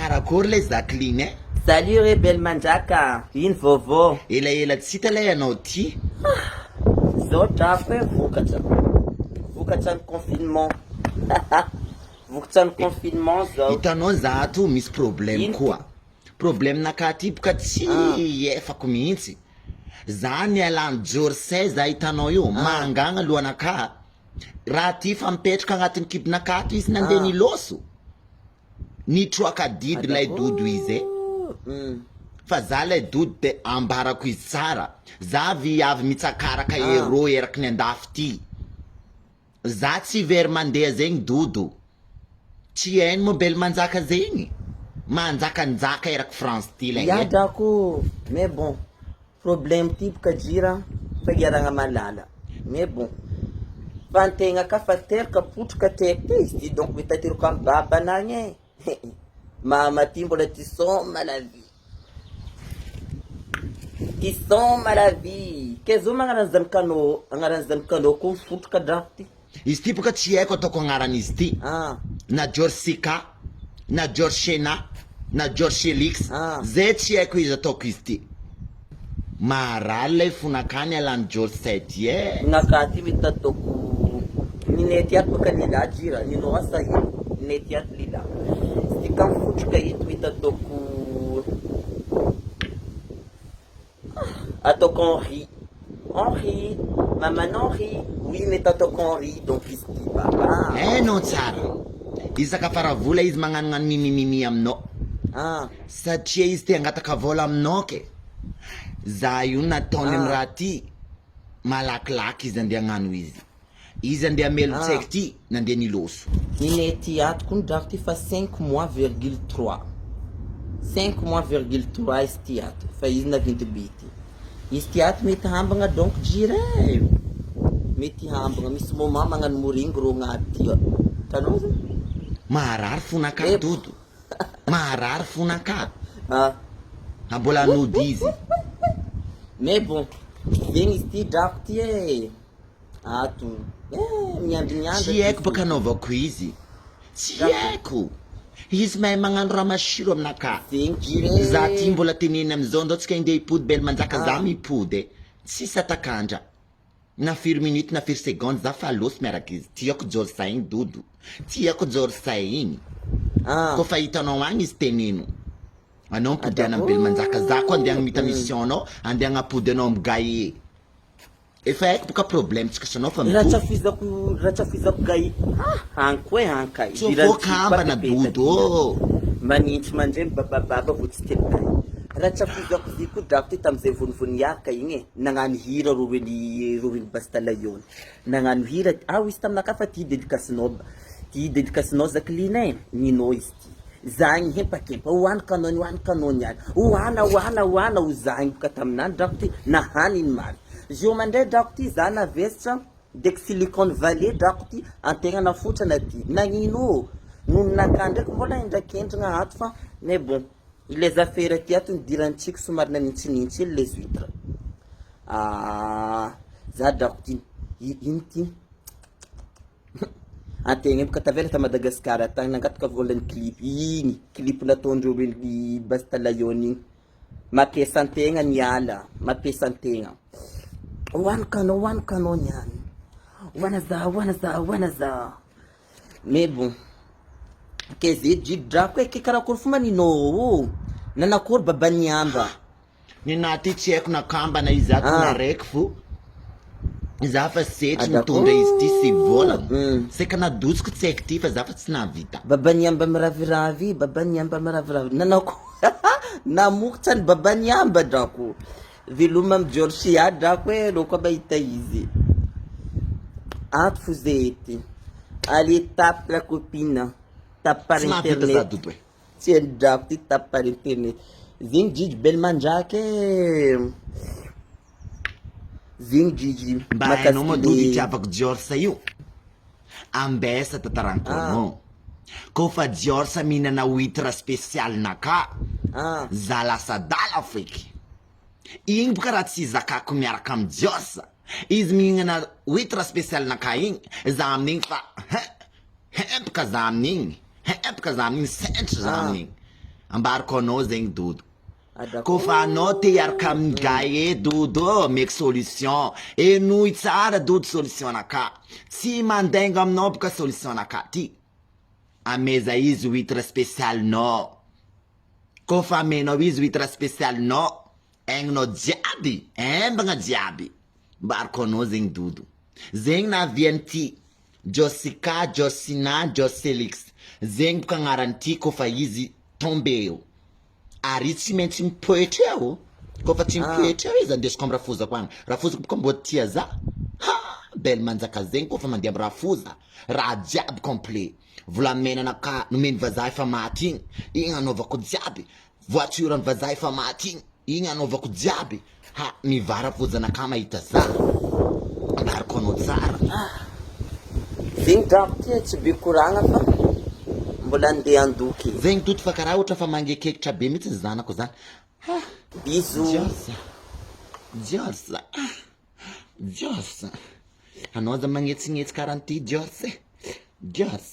Karakory lay Jacqueline e? Salut rebelle mandraka, ino vaovao? Elaela tsy hita lay anao ty. Zao drako hoe vokatra ny confinement. Vokatra ny confinement zao. Hitanao zato misy problème koa. Problème naka ty boka tsy efako mihitsy. Za nialany Jorsay za hitanao io mangagna lohanaka. Raha ty fa mipetraka agnatin'ny kibonaka to izy nandeha niloso. Nitroaka didy lay dodo izy fa za lay dodo de ambarako izy tsara. Za viavy mitsakaraka hero eraky ny andafy ty. Za tsy very mandeha zegny dodo. Tsy hainy mo bel manjaka zegny. Manjakanjaka eraky France ty lay. Ya drako, mais bon. Problème type ka jira fagiaragna malala. Mais bon. Fantegna ka fateraka potroka teky izy donc mitateraka amin'ny baba nagny e. Mama ty mbola ty soma la vie. Ty soma la vie. Ke zo magnaran'izany kanô ko mifotroka drako ty. Izy ty boka tsy haiko ataoko agnaran'izy ty. Na Jorsika, na Jorshena, na Jorshelix. Zay tsy haiko izy ataoko izy ty. Marary lay fonakany alany Jorsay ty e. Nakaty mita ataoko ninety ato baka lila jira. Nino asa ino. Ninety ato lila. Sy ka mifotroka ito mita ataoko Henri, maman Henri, oui mety ataoko Henri, donc izy ty baba. Non tsara. Isaka faravola izy magnanognano mimimimi aminao. Satria izy te angataka vola aminao ke. Za io nataony amin'ny raha ty malakilaky izy andeha hagnano izy. Izy andeha melo tsaiky ty nandeha niloso. Ninety ato koa drako ty fa 5 mois,3. 5 mois,3 izy ty ato. Fa izy navinty bity. Izy ty ato mety hambagna donc jira. Mety hambagna misy moment magnano moringy ro agnaty ty. Tanao zay? Marary fonaka dodo. Marary fonaka. Mbola anody izy. Mais bon, zegny izy ty drako ty e. Ato. Miandrignandra. Tsy haiko baka anaovako izy. Tsy haiko. Izy mahay magnano raha masiro aminaka. Za ty mbola teneny amizao ndao tsika indeha hipody bel manjaka za mipody. Tsy satakandra. Na firy minute na firy seconde za fa loso miaraka izy. Tiako Jorsay igny dodo. Tiako Jorsay igny. Kofa hitanao agny izy teneno. Anao mipody ana bel manjaka za ko andeha mita mission anao, andeha hagnapody anao migaye. Efa haiko boka problème tsika sanao fa mipody. Ratsafizako gaye. Hanko e hanka. Tsofokambana dodo. Manintsy mandre babababa vo tsy telokay. Ratsafizako zy koa drako ty tamizay vonivoniaraka igny e. Nagnano hira roweny Bastalayon. Nagnano hira izy taminaka fa ty dedikasinao Jacqueline e. Ninao izy ty. Zagny hempakepa hoanikanao niany. Hoana ho zagny boka taminany drako ty nahaniny mary. Zio mandray drako ty za navesitra dek Silicon Valley drako ty antegna nafotrana ty. Nagnino nono naka ndraiky mbola indraikendragna ato fa mais bon. Les affaires ty ato nidirantsika somary nanintsinintsy les huîtres. Za drako ty ino ty. Antegna boka tavela ta Madagascar tagny nangataka volany clip igny. Clip nataondreo ny Bastalayon igny. Mampiasa antegna niala. Mampiasa antegna. Hoanikanao niany. Hoana za. Mais bon. Ke zay jiby drako e ke karakory fomba ninao. Nanakory baba niamba. Ninaty tsy haiko nakambana izy ato na raiky fo. Za fa setry mitondra izy ty sy vola. Seka nadotsiko tsy haiko ty fa za fa tsy navita. Baba niamba miraviravy. Nanako. Namokotra ny baba niamba drako. Veloma amin'ny Georgia drako e loko mahita izy. Ato fo zety. Allez tape la copine. Tape par internet. Tsy drako ty tape par internet. Zegny jiji bel mandraka e. Zegny jiji. Mba hainao madodo itiavako Diorsa io. Ambesa tatarankono. Kofa Diorsa mihinana huître spécial naka. Za lasa dala feky. Igny boka raha tsy zakako miaraka amin'ny Diorsa. Izy mihinana huître spécial naka igny. Za amin'igny fa hempaka za amin'igny. Hempaka za amin'igny sentry za amin'igny. ambariko anao zegny dodo d'accord. kofa anao te hiaraka amin'ny gay dodo meko solution enoy tsara dodo solution anaka tsy mandainga aminao boka solution anaka ty ameza izy huitre spécial nao kofa amenao izy huitre spécial nao egninao jiaby embagna jiaby mbariko anao zegny dodo zegny naviany ty Josika, Josina, Joselix zegny boka agnarany ty kofa izy tombe eo ary tsy maintsy mipoetra eo kofa tsy mipoetra eo izy andesiko amy rafozako agny rafozako boka mbo tia za bel manjaka zegny kofa mandeha amy rafoza raha jiaby complet volamena anaka nomeny vazaha efa maty igny anaovako jiaby voiture any vazaha efa maty igny anaovako jiaby mivara fozanaka mahita za anariko anao tsara Zegny drako ty tsy be koragna fa mbola andeha andoky zegny dodo fa karaha ohatra fa mangekekitra be mihitsy zanako zany biso Dios anao za magnetsinetsy karaha ty Dios